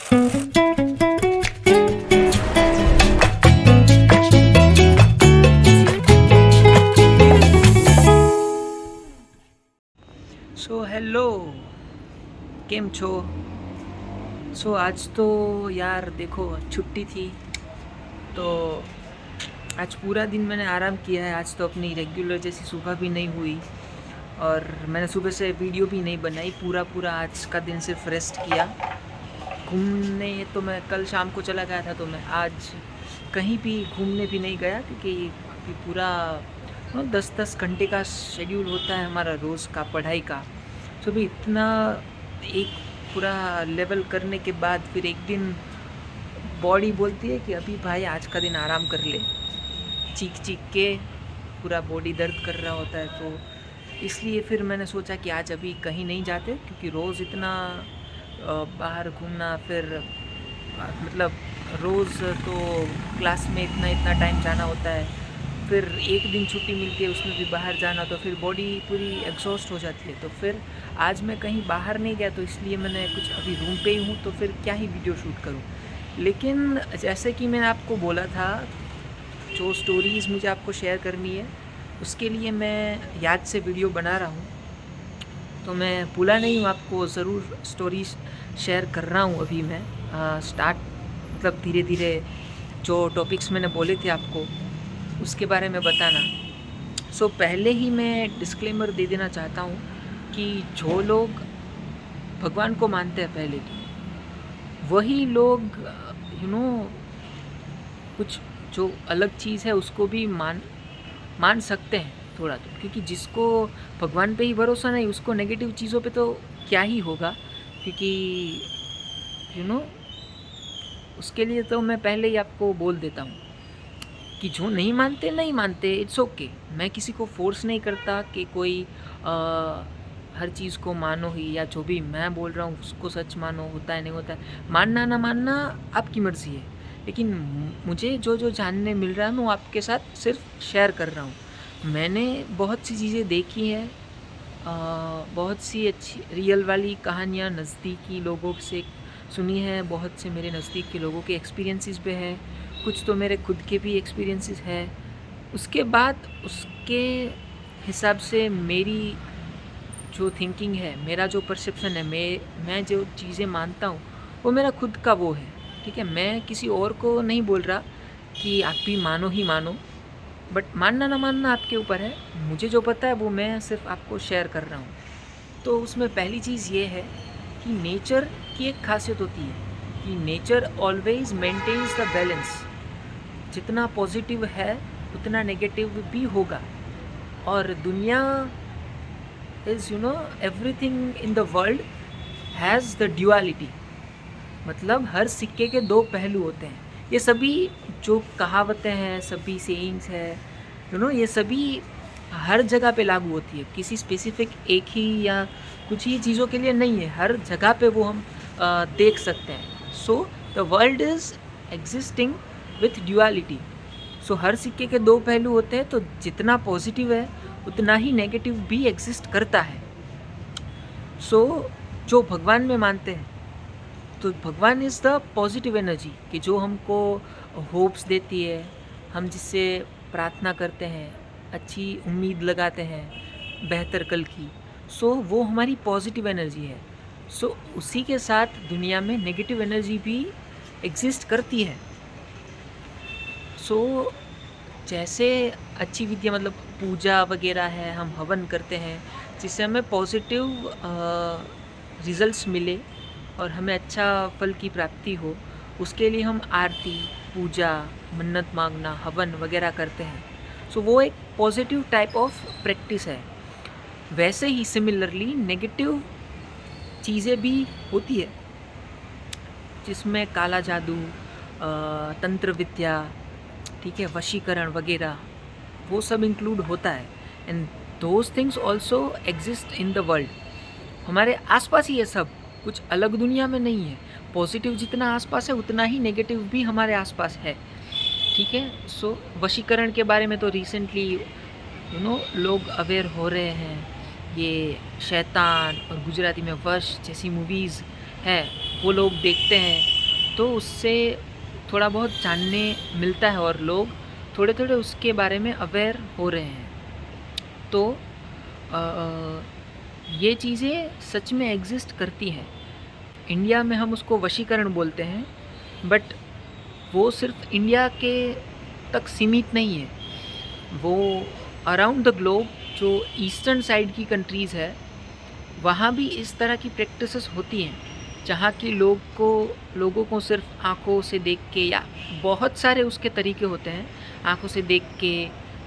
So hello, केम छो। आज तो यार देखो छुट्टी थी, तो आज पूरा दिन मैंने आराम किया है। आज तो अपनी रेगुलर जैसी सुबह भी नहीं हुई और मैंने सुबह से वीडियो भी नहीं बनाई। पूरा आज का दिन सिर्फ रेस्ट किया। घूमने तो मैं कल शाम को चला गया था, तो मैं आज कहीं भी घूमने भी नहीं गया, क्योंकि अभी पूरा 10-10 घंटे का शेड्यूल होता है हमारा रोज़ का पढ़ाई का। तो भी इतना एक पूरा लेवल करने के बाद फिर एक दिन बॉडी बोलती है कि अभी भाई आज का दिन आराम कर ले। चीख के पूरा बॉडी दर्द कर रहा होता है, तो इसलिए फिर मैंने सोचा कि आज अभी कहीं नहीं जाते, क्योंकि रोज़ इतना बाहर घूमना, फिर मतलब रोज़ तो क्लास में इतना टाइम जाना होता है, फिर एक दिन छुट्टी मिलती है उसमें भी बाहर जाना, तो फिर बॉडी पूरी एग्जॉस्ट हो जाती है। तो फिर आज मैं कहीं बाहर नहीं गया, तो इसलिए मैंने कुछ अभी रूम पे ही हूँ, तो फिर क्या ही वीडियो शूट करूँ। लेकिन जैसे कि मैंने आपको बोला था, जो स्टोरीज़ मुझे आपको शेयर करनी है उसके लिए मैं याद से वीडियो बना रहा हूँ। तो मैं भूला नहीं हूँ, आपको ज़रूर स्टोरीज शेयर कर रहा हूँ। अभी मैं स्टार्ट मतलब धीरे धीरे जो टॉपिक्स मैंने बोले थे आपको उसके बारे में बताना। पहले ही मैं डिस्क्लेमर दे देना चाहता हूँ कि जो लोग भगवान को मानते हैं पहले तो वही लोग कुछ जो अलग चीज़ है उसको भी मान सकते हैं थोड़ा, तो क्योंकि जिसको भगवान पे ही भरोसा नहीं उसको नेगेटिव चीज़ों पे तो क्या ही होगा। क्योंकि उसके लिए तो मैं पहले ही आपको बोल देता हूँ कि जो नहीं मानते, इट्स ओके। मैं किसी को फोर्स नहीं करता कि कोई हर चीज़ को मानो ही, या जो भी मैं बोल रहा हूँ उसको सच मानो। होता है नहीं होता है, मानना ना मानना आपकी मर्ज़ी है। लेकिन मुझे जो जानने मिल रहा है मैं वो आपके साथ सिर्फ शेयर कर रहा हूँ। मैंने बहुत सी चीज़ें देखी हैं, बहुत सी अच्छी रियल वाली कहानियाँ नज़दीकी लोगों से सुनी है, बहुत से मेरे नज़दीक के लोगों के एक्सपीरियंसेस भी हैं, कुछ तो मेरे खुद के भी एक्सपीरियंसेस हैं। उसके बाद उसके हिसाब से मेरी जो थिंकिंग है, मेरा जो परसेप्शन है, मैं जो चीज़ें मानता हूँ वो मेरा खुद का वो है। ठीक है, मैं किसी और को नहीं बोल रहा कि आप भी मानो ही मानो, बट मानना ना मानना आपके ऊपर है। मुझे जो पता है वो मैं सिर्फ आपको शेयर कर रहा हूँ। तो उसमें पहली चीज़ ये है कि नेचर की एक खासियत होती है कि nature always maintains the balance. जितना पॉजिटिव है उतना नेगेटिव भी होगा। और दुनिया is everything in the world has the duality. मतलब हर सिक्के के दो पहलू होते हैं। ये सभी जो कहावतें हैं, सभी सेइंग्स है, ये सभी हर जगह पे लागू होती है। किसी स्पेसिफिक एक ही या कुछ ही चीज़ों के लिए नहीं है, हर जगह पे वो हम देख सकते हैं। The world is existing with duality. हर सिक्के के दो पहलू होते हैं, तो जितना पॉजिटिव है उतना ही नेगेटिव भी एग्जिस्ट करता है। जो भगवान में मानते हैं, तो भगवान इज़ द पॉजिटिव एनर्जी कि जो हमको होप्स देती है, हम जिससे प्रार्थना करते हैं, अच्छी उम्मीद लगाते हैं बेहतर कल की। वो हमारी पॉजिटिव एनर्जी है। उसी के साथ दुनिया में नेगेटिव एनर्जी भी एग्जिस्ट करती है। जैसे अच्छी विद्या मतलब पूजा वगैरह है, हम हवन करते हैं जिससे हमें पॉजिटिव रिजल्ट्स मिले और हमें अच्छा फल की प्राप्ति हो। उसके लिए हम आरती, पूजा, मन्नत मांगना, हवन वगैरह करते हैं। वो एक पॉजिटिव टाइप ऑफ प्रैक्टिस है। वैसे ही सिमिलरली नेगेटिव चीज़ें भी होती है, जिसमें काला जादू, तंत्र विद्या, ठीक है, वशीकरण वगैरह, वो सब इंक्लूड होता है। And those things also exist in the world. हमारे आसपास ही है सब, कुछ अलग दुनिया में नहीं है। पॉजिटिव जितना आसपास है उतना ही नेगेटिव भी हमारे आसपास है। ठीक है, वशीकरण के बारे में तो रिसेंटली लोग अवेयर हो रहे हैं। ये शैतान और गुजराती में वश जैसी मूवीज़ है वो लोग देखते हैं, तो उससे थोड़ा बहुत जानने मिलता है और लोग थोड़े थोड़े उसके बारे में अवेयर हो रहे हैं। तो ये चीज़ें सच में एग्जिस्ट करती हैं। इंडिया में हम उसको वशीकरण बोलते हैं, बट वो सिर्फ इंडिया के तक सीमित नहीं है। वो अराउंड द ग्लोब जो ईस्टर्न साइड की कंट्रीज़ है, वहाँ भी इस तरह की प्रैक्टिसेस होती हैं, जहाँ की लोगों को सिर्फ आँखों से देख के, या बहुत सारे उसके तरीके होते हैं, आँखों से देख के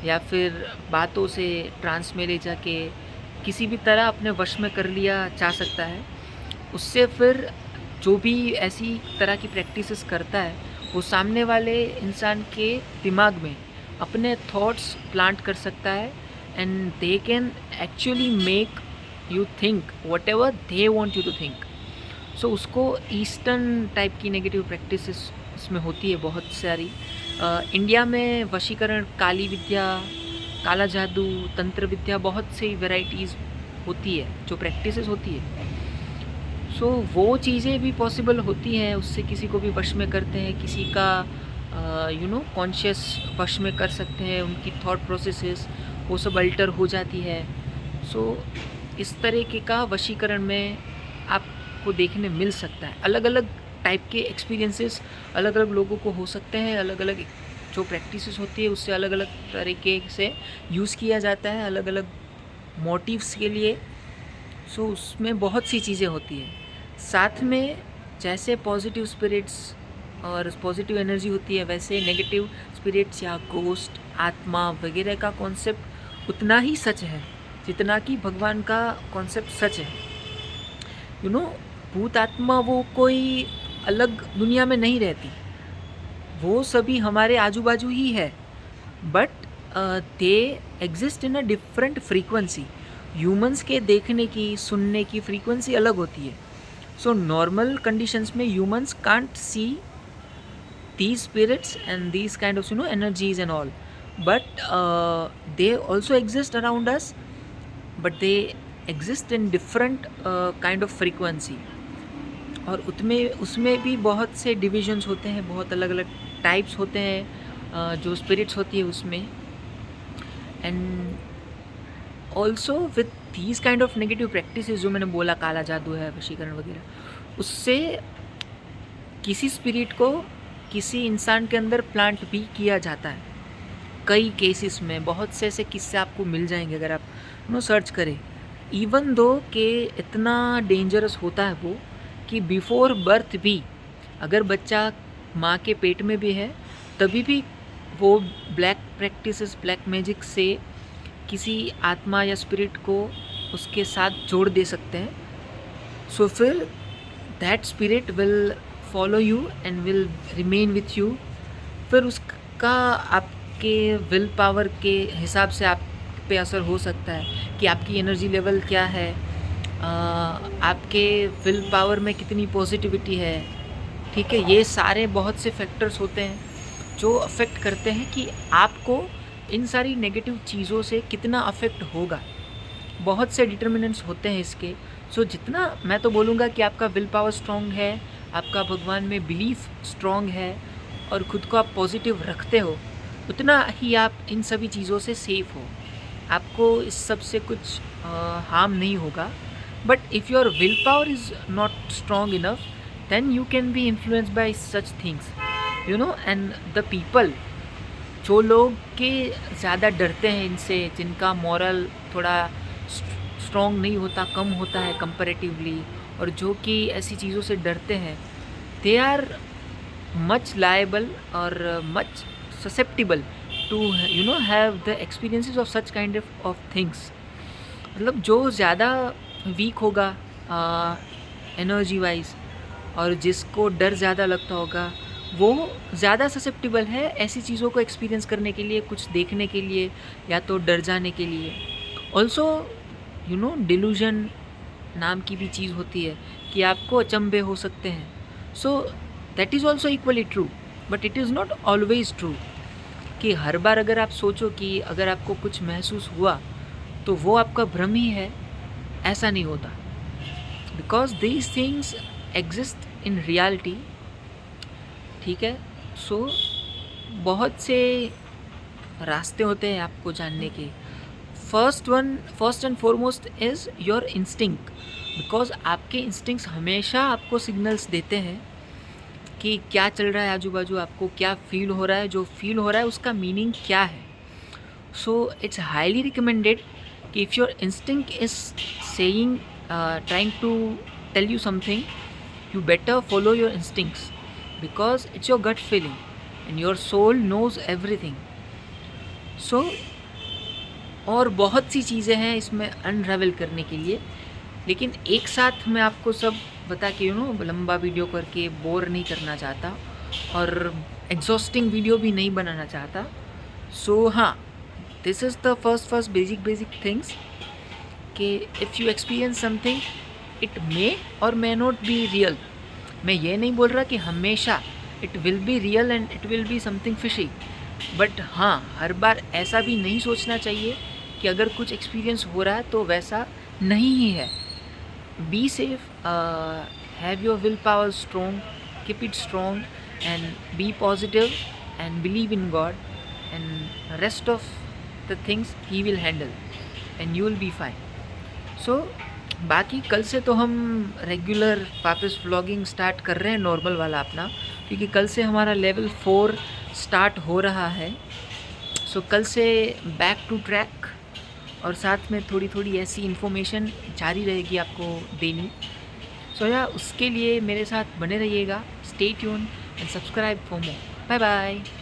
या फिर बातों से ट्रांस में ले जाके किसी भी तरह अपने वश में कर लिया जा सकता है। उससे फिर जो भी ऐसी तरह की प्रैक्टिसेस करता है, वो सामने वाले इंसान के दिमाग में अपने थॉट्स प्लांट कर सकता है, and they can actually make you think whatever they want you to think. So उसको ईस्टर्न टाइप की नेगेटिव प्रैक्टिसेस इसमें होती है बहुत सारी। इंडिया में वशीकरण, काली विद्या, काला जादू, तंत्र विद्या, बहुत सी वेराइटीज़ होती है जो प्रैक्टिसेस होती है। सो वो चीज़ें भी पॉसिबल होती हैं, उससे किसी को भी वश में करते हैं, किसी का कॉन्शियस वश में कर सकते हैं, उनकी थॉट प्रोसेसेस वो सब अल्टर हो जाती है। सो इस तरीके का वशीकरण में आपको देखने मिल सकता है। अलग अलग टाइप के एक्सपीरियंसेस अलग अलग लोगों को हो सकते हैं। अलग अलग जो प्रैक्टिसेस होती है उससे अलग अलग तरीके से यूज़ किया जाता है अलग अलग मोटिव्स के लिए। सो उसमें बहुत सी चीज़ें होती है। साथ में जैसे पॉजिटिव स्पिरिट्स और पॉजिटिव एनर्जी होती है, वैसे नेगेटिव स्पिरिट्स या गोस्ट, आत्मा वगैरह का कॉन्सेप्ट उतना ही सच है जितना कि भगवान का कॉन्सेप्ट सच है। भूत आत्मा वो कोई अलग दुनिया में नहीं रहती, वो सभी हमारे आजू बाजू ही है, but they exist in a different frequency. Humans के देखने की, सुनने की फ्रीक्वेंसी अलग होती है। सो नॉर्मल कंडीशंस में humans can't see these spirits and these kind of energies and all, but they also exist around us, but they exist in different kind of frequency। और उसमें भी बहुत से डिविजन्स होते हैं, बहुत अलग अलग टाइप्स होते हैं जो स्पिरिट्स होती है उसमें। And also with these kind of negative practices जो मैंने बोला, काला जादू है, वशीकरण वगैरह, उससे किसी स्पिरिट को किसी इंसान के अंदर प्लांट भी किया जाता है। कई केसेस में बहुत से ऐसे किस्से आपको मिल जाएंगे अगर आप सर्च करें। इवन दो कि इतना डेंजरस होता है वो कि बिफोर बर्थ भी, अगर बच्चा माँ के पेट में भी है तभी भी वो ब्लैक प्रैक्टिसेस, ब्लैक मैजिक से किसी आत्मा या स्पिरिट को उसके साथ जोड़ दे सकते हैं। सो फिर that spirit will follow you and will remain with you. फिर उसका आपके विल पावर के हिसाब से आप पे असर हो सकता है कि आपकी एनर्जी लेवल क्या है, आपके विल पावर में कितनी पॉजिटिविटी है। ठीक है, ये सारे बहुत से फैक्टर्स होते हैं जो अफेक्ट करते हैं कि आपको इन सारी नेगेटिव चीज़ों से कितना अफेक्ट होगा। बहुत से डिटर्मिनेंट्स होते हैं इसके। सो जितना मैं तो बोलूँगा कि आपका विल पावर स्ट्रॉन्ग है, आपका भगवान में बिलीफ स्ट्रॉन्ग है और ख़ुद को आप पॉजिटिव रखते हो, उतना ही आप इन सभी चीज़ों से सेफ़ हो। आपको इस सब से कुछ हार्म नहीं होगा। But if your will power is not strong enough, then you can be influenced by such things, and the people, जो लोग के ज़्यादा डरते हैं इनसे, जिनका मॉरल थोड़ा स्ट्रॉन्ग नहीं होता, कम होता है कंपैरेटिवली, और जो कि ऐसी चीज़ों से डरते हैं, दे आर मच लायबल और much susceptible to have the experiences of such kind of things. मतलब जो ज़्यादा वीक होगा एनर्जी वाइज और जिसको डर ज़्यादा लगता होगा, वो ज़्यादा ससेप्टिबल है ऐसी चीज़ों को एक्सपीरियंस करने के लिए, कुछ देखने के लिए या तो डर जाने के लिए। ऑल्सो डिल्यूजन नाम की भी चीज़ होती है कि आपको अचंभे हो सकते हैं। So that is also equally true, but it is not always true कि हर बार अगर आप सोचो कि अगर आपको कुछ महसूस हुआ तो वो आपका भ्रम ही है, ऐसा नहीं होता। Because these things exist in reality ठीक है। सो बहुत से रास्ते होते हैं आपको जानने के। First and foremost is your instinct, because आपके इंस्टिंक्ट्स हमेशा आपको सिग्नल्स देते हैं कि क्या चल रहा है आजू बाजू, आपको क्या फील हो रहा है, जो फील हो रहा है उसका मीनिंग क्या है। सो इट्स हाईली रिकमेंडेड कि if your instinct is saying trying to tell you something, you better follow your instincts because it's your gut feeling and your soul knows everything. So और बहुत सी चीज़ें हैं इसमें unravel करने के लिए, लेकिन एक साथ मैं आपको सब बता के लंबा वीडियो करके बोर नहीं करना चाहता और एग्जॉस्टिंग वीडियो भी नहीं बनाना चाहता। सो हाँ, this is the first basic things कि if you experience something it may और मे नॉट बी रियल। मैं ये नहीं बोल रहा कि हमेशा it will be real and it will be something fishy, but हाँ, हर बार ऐसा भी नहीं सोचना चाहिए कि अगर कुछ एक्सपीरियंस हो रहा है तो वैसा नहीं ही है। Be safe, have your will power strong, keep it strong and be positive and believe in God and rest of the things he will handle and you will be fine. So बाकी कल से तो हम regular वापस vlogging start कर रहे हैं, normal वाला अपना, क्योंकि कल से हमारा लेवल 4 स्टार्ट हो रहा है। सो कल से बैक टू ट्रैक और साथ में थोड़ी थोड़ी ऐसी इन्फॉर्मेशन जारी रहेगी आपको देनी। सो या उसके लिए मेरे साथ बने रहिएगा। Stay tune and subscribe for more. Bye bye.